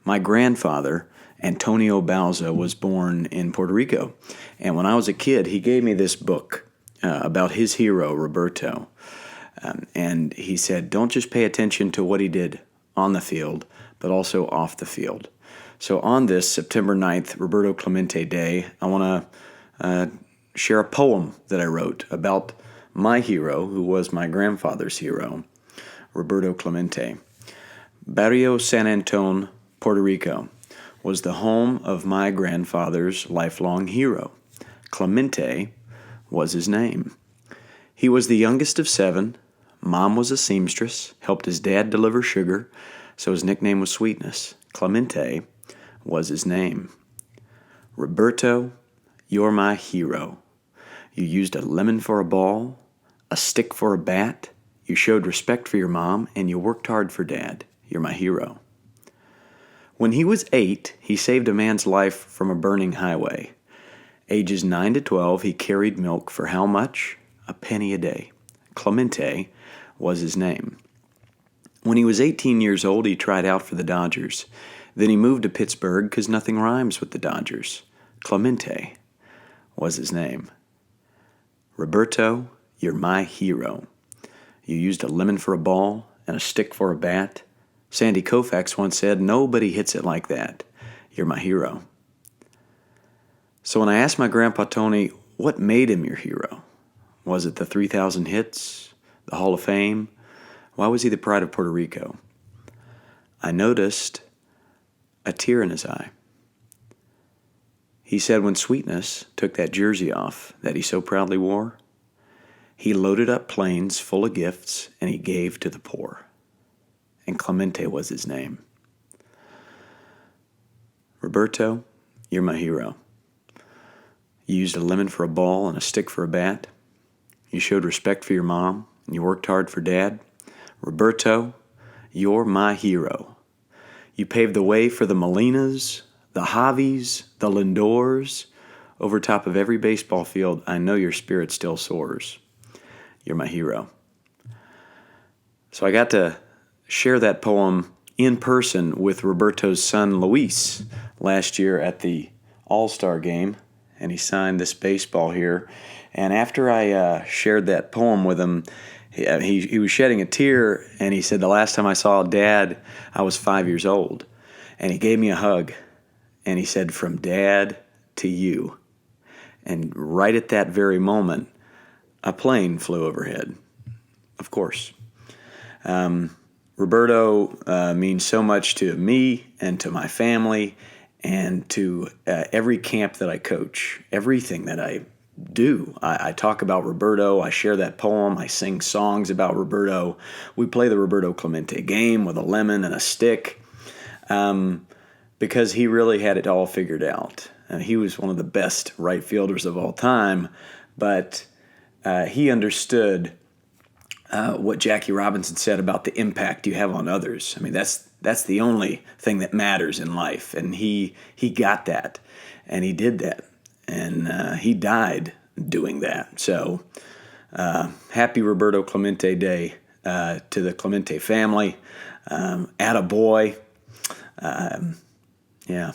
My grandfather, Antonio Bauza, was born in Puerto Rico. And when I was a kid, he gave me this book about his hero, Roberto. And he said, don't just pay attention to what he did on the field, but also off the field. So on this September 9th, Roberto Clemente Day, I want to share a poem that I wrote about my hero, who was my grandfather's hero, Roberto Clemente. Barrio San Anton, Puerto Rico, was the home of my grandfather's lifelong hero. Clemente was his name. He was the youngest of 7. Mom was a seamstress, helped his dad deliver sugar, so his nickname was Sweetness. Clemente was his name. Roberto, you're my hero. You used a lemon for a ball, a stick for a bat. You showed respect for your mom, and you worked hard for Dad. You're my hero. When he was 8, he saved a man's life from a burning highway. Ages 9 to 12, he carried milk for how much? A penny a day. Clemente was his name. When he was 18 years old, he tried out for the Dodgers. Then he moved to Pittsburgh because nothing rhymes with the Dodgers. Clemente was his name. Roberto, you're my hero. You used a lemon for a ball and a stick for a bat. Sandy Koufax once said, nobody hits it like that. You're my hero. So when I asked my grandpa Tony, what made him your hero? Was it the 3,000 hits, the Hall of Fame? Why was he the pride of Puerto Rico? I noticed a tear in his eye. He said when Sweetness took that jersey off that he so proudly wore, he loaded up planes full of gifts and he gave to the poor. And Clemente was his name. Roberto, you're my hero. You used a lemon for a ball and a stick for a bat. You showed respect for your mom and you worked hard for Dad. Roberto, you're my hero. You paved the way for the Molinas, the Javis, the Lindors. Over top of every baseball field, I know your spirit still soars. You're my hero. So I got to share that poem in person with Roberto's son, Luis, last year at the All-Star game, and he signed this baseball here. And after I shared that poem with him, he was shedding a tear, and he said, the last time I saw Dad, I was 5 years old. And he gave me a hug, and he said, from Dad to you. And right at that very moment, a plane flew overhead, of course. Roberto means so much to me and to my family and to every camp that I coach, everything that I do. I talk about Roberto. I share that poem. I sing songs about Roberto. We play the Roberto Clemente game with a lemon and a stick because he really had it all figured out. He was one of the best right fielders of all time, but he understood what Jackie Robinson said about the impact you have on others. I mean, that's the only thing that matters in life, and he got that, and he did that, and he died doing that. So happy Roberto Clemente Day to the Clemente family. Attaboy. Yeah.